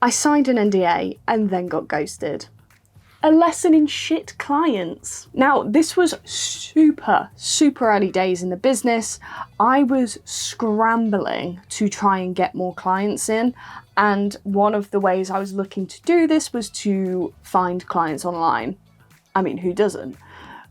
I signed an NDA and then got ghosted. A lesson in shit clients. Now, this was super early days in the business. I was scrambling to try and get more clients in. And one of the ways I was looking to do this was to find clients online. I mean, who doesn't?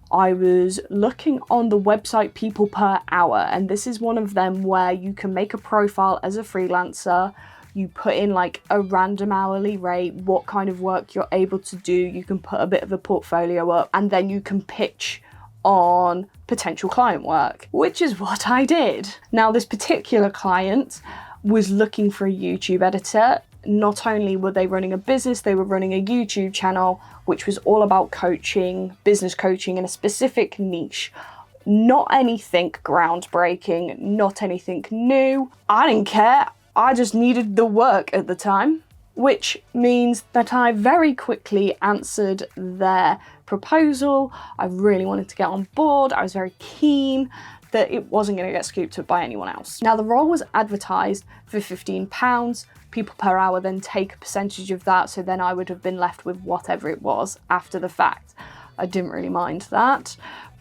I was looking on the website People Per Hour, and this is one of them where you can make a profile as a freelancer. You put in like a random hourly rate, what kind of work you're able to do. You can put a bit of a portfolio up, and then you can pitch on potential client work, which is what I did. Now, this particular client was looking for a YouTube editor. Not only were they running a business, they were running a YouTube channel, which was all about coaching, business coaching in a specific niche. Not anything groundbreaking, not anything new. I didn't care. I just needed the work at the time, which means that I very quickly answered their proposal. I really wanted to get on board. I was very keen that it wasn't going to get scooped up by anyone else. Now, the role was advertised for £15. People Per Hour then take a percentage of that, so then I would have been left with whatever it was after the fact. I didn't really mind that.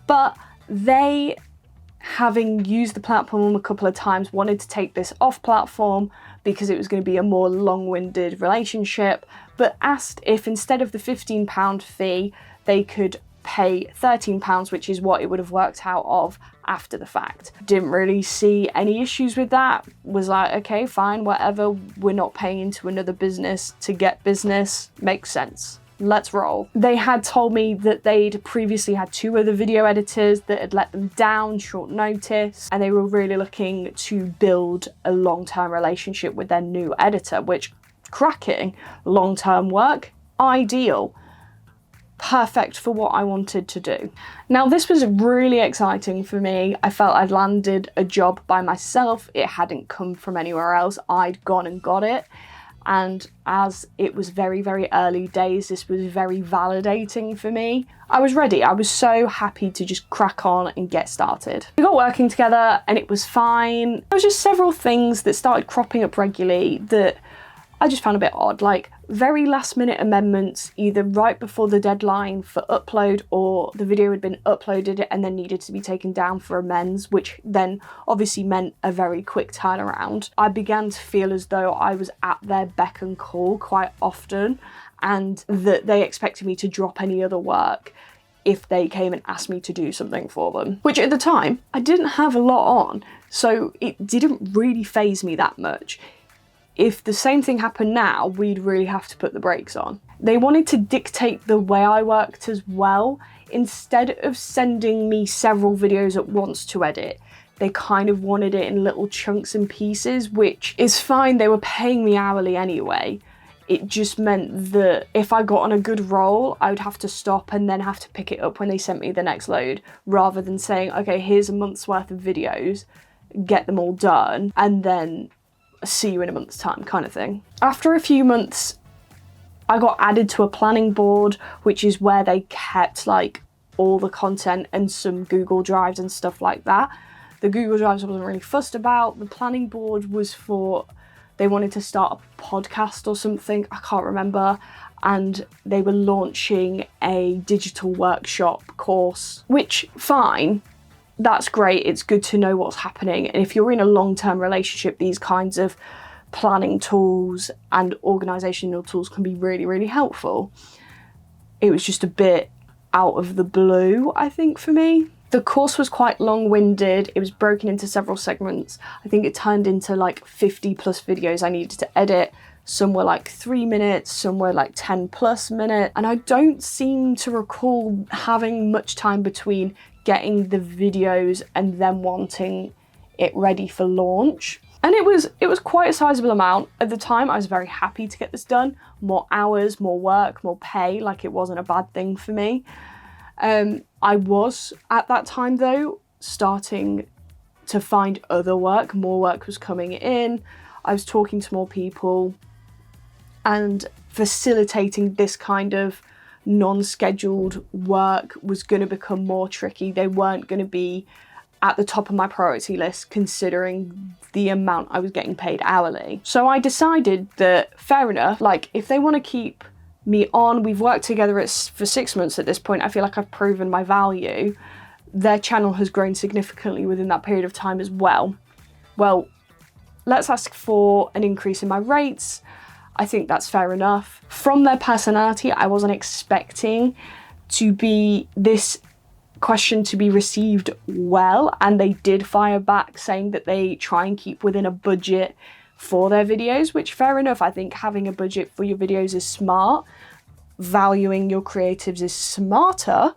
But they, having used the platform a couple of times, wanted to take this off platform because it was going to be a more long-winded relationship, but asked if instead of the £15 fee, they could pay £13, which is what it would have worked out of after the fact. Didn't really see any issues with that. Was like, okay, fine, whatever. We're not paying into another business to get business. Makes sense. Let's roll. They had told me that they'd previously had 2 other video editors that had let them down short notice, and they were really looking to build a long-term relationship with their new editor, which, cracking, long-term work, ideal. Perfect for what I wanted to do. Now, this was really exciting for me. I felt I'd landed a job by myself. It hadn't come from anywhere else. I'd gone and got it. And as it was very early days, this was very validating for me. I was ready. I was so happy to just crack on and get started. We got working together and it was fine. There was just several things that started cropping up regularly that I just found a bit odd, like very last minute amendments, either right before the deadline for upload, or the video had been uploaded and then needed to be taken down for amends, which then obviously meant a very quick turnaround. I began to feel as though I was at their beck and call quite often, and that they expected me to drop any other work if they came and asked me to do something for them, which at the time I didn't have a lot on, so it didn't really faze me that much. If the same thing happened now, we'd really have to put the brakes on. They wanted to dictate the way I worked as well. Instead of sending me several videos at once to edit, they kind of wanted it in little chunks and pieces, which is fine. They were paying me hourly anyway. It just meant that if I got on a good roll, I would have to stop and then have to pick it up when they sent me the next load, rather than saying, okay, here's a month's worth of videos, get them all done, and then see you in a month's time kind of thing. After a few months, I got added to a planning board, which is where they kept like all the content and some Google Drives and stuff like that. The Google Drives I wasn't really fussed about. The planning board was for, they wanted to start a podcast or something, I can't remember, and they were launching a digital workshop course, which, fine. That's great, it's good to know what's happening. And if you're in a long-term relationship, these kinds of planning tools and organisational tools can be really helpful. It was just a bit out of the blue, I think, for me. The course was quite long-winded. It was broken into several segments. I think it turned into like 50 plus videos I needed to edit. Some were like 3 minutes, some were like 10 plus minutes. And I don't seem to recall having much time between getting the videos and then wanting it ready for launch. And it was quite a sizable amount. At the time, I was very happy to get this done. More hours, more work, more pay, like it wasn't a bad thing for me. I was, at that time though, starting to find other work. More work was coming in. I was talking to more people, and facilitating this kind of non-scheduled work was going to become more tricky. They weren't going to be at the top of my priority list considering the amount I was getting paid hourly. So I decided that fair enough, like if they want to keep me on, we've worked together for 6 months at this point, I feel like I've proven my value. Their channel has grown significantly within that period of time as well. Well, let's ask for an increase in my rates. I think that's fair enough. From their personality, I wasn't expecting this question to be received well, and they did fire back saying that they try and keep within a budget for their videos, which fair enough. I think having a budget for your videos is smart. Valuing your creatives is smarter,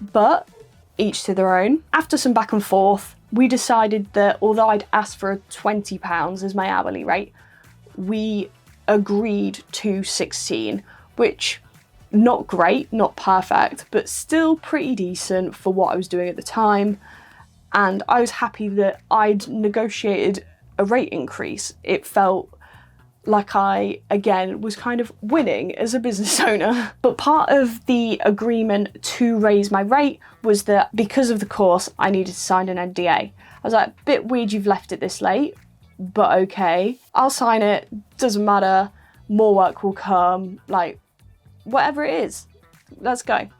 but each to their own. After some back and forth, we decided that although I'd asked for £20 as my hourly rate, we agreed to 16, which not great, not perfect, but still pretty decent for what I was doing at the time. And I was happy that I'd negotiated a rate increase. It felt like I, again, was kind of winning as a business owner. But part of the agreement to raise my rate was that because of the course, I needed to sign an NDA. I was like, bit weird you've left it this late, but okay, I'll sign it, doesn't matter, more work will come, like, whatever it is, let's go.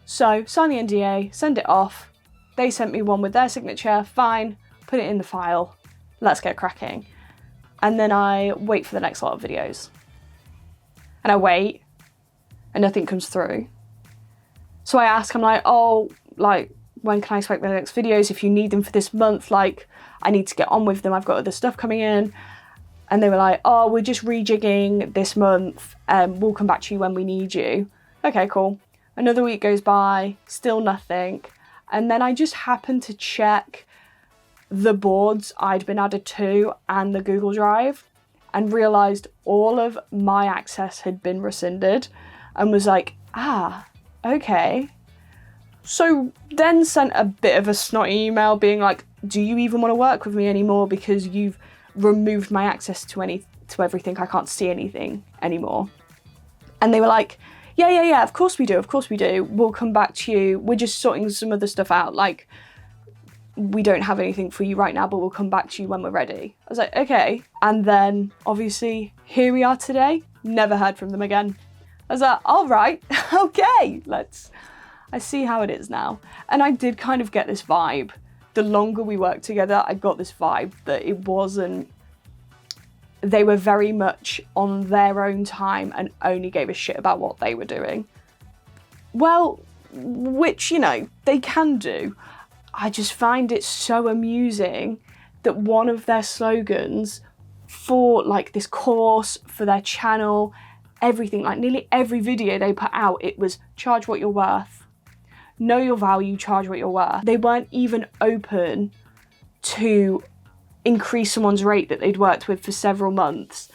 So, sign the NDA, send it off. They sent me one with their signature, fine, put it in the file, let's get cracking. And then I wait for the next lot of videos. And I wait, and nothing comes through. So I ask, I'm like, oh, like, when can I expect the next videos? If you need them for this month, like, I need to get on with them, I've got other stuff coming in. And they were like, oh, we're just rejigging this month, we'll come back to you when we need you. Okay, cool. Another week goes by, still nothing. And then I just happened to check the boards I'd been added to and the Google Drive and realised all of my access had been rescinded, and was like, okay. So then sent a bit of a snotty email being like, do you even want to work with me anymore because you've removed my access to everything, I can't see anything anymore. And they were like, yeah, of course we do, we'll come back to you, we're just sorting some other stuff out, like, we don't have anything for you right now, but we'll come back to you when we're ready. I was like, okay. And then obviously here we are today, never heard from them again. I was like, all right, okay, I see how it is now. And I did kind of get this vibe. The longer we worked together, I got this vibe that they were very much on their own time and only gave a shit about what they were doing. Well, which, they can do. I just find it so amusing that one of their slogans for like this course, for their channel, everything, like nearly every video they put out, it was charge what you're worth. Know your value, charge what you're worth. They weren't even open to increase someone's rate that they'd worked with for several months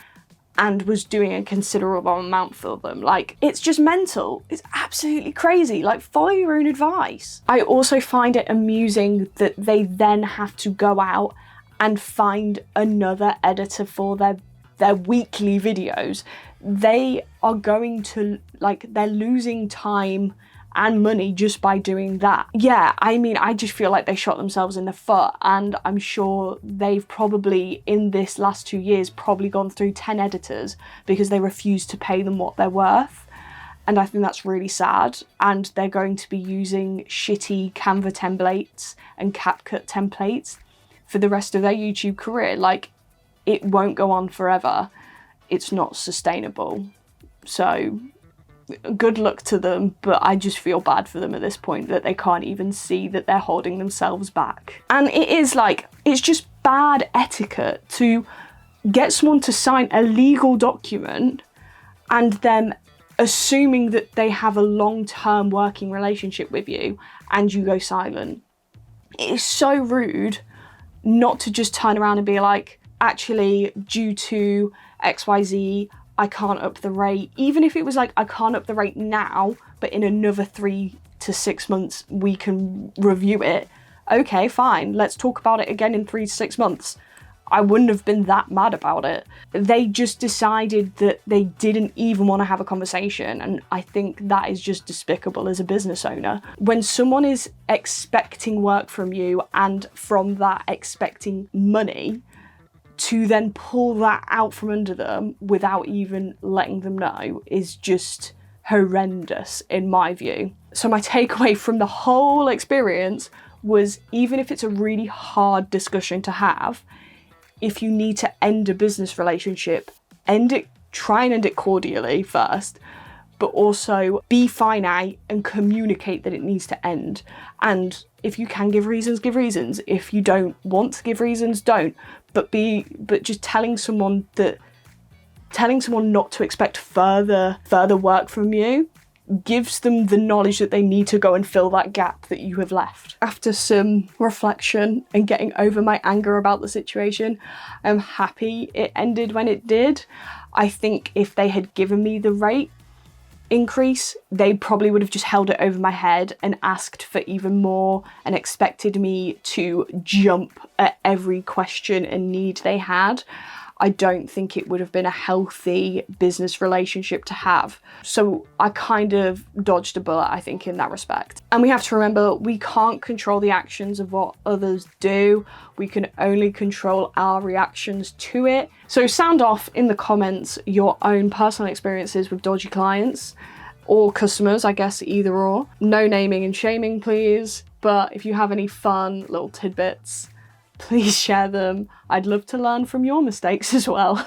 and was doing a considerable amount for them. Like, it's just mental. It's absolutely crazy. Like, follow your own advice. I also find it amusing that they then have to go out and find another editor for their weekly videos. They are going to, they're losing time and money just by doing that. Yeah, I mean, I just feel like they shot themselves in the foot, and I'm sure they've probably, in this last 2 years, probably gone through 10 editors because they refuse to pay them what they're worth. And I think that's really sad. And they're going to be using shitty Canva templates and CapCut templates for the rest of their YouTube career. Like, it won't go on forever. It's not sustainable. So good luck to them, but I just feel bad for them at this point that they can't even see that they're holding themselves back. And it is it's just bad etiquette to get someone to sign a legal document and then assuming that they have a long-term working relationship with you and you go silent. It is so rude not to just turn around and be like, actually, due to XYZ, I can't up the rate. Even if it was like, I can't up the rate now, but in another 3 to 6 months, we can review it. Okay, fine. Let's talk about it again in 3 to 6 months. I wouldn't have been that mad about it. They just decided that they didn't even want to have a conversation, and I think that is just despicable as a business owner. When someone is expecting work from you and from that expecting money, to then pull that out from under them without even letting them know is just horrendous in my view. So my takeaway from the whole experience was, even if it's a really hard discussion to have, if you need to end a business relationship, end it, try and end it cordially first, but also be finite and communicate that it needs to end. And if you can give reasons, give reasons. If you don't want to give reasons, don't. But just telling someone not to expect further work from you gives them the knowledge that they need to go and fill that gap that you have left. After some reflection and getting over my anger about the situation, I'm happy it ended when it did. I think if they had given me the rate increase, they probably would have just held it over my head and asked for even more and expected me to jump at every question and need they had. I don't think it would have been a healthy business relationship to have. So I kind of dodged a bullet, I think, in that respect. And we have to remember, we can't control the actions of what others do. We can only control our reactions to it. So sound off in the comments your own personal experiences with dodgy clients or customers, I guess, either or. No naming and shaming, please. But if you have any fun little tidbits, please share them. I'd love to learn from your mistakes as well.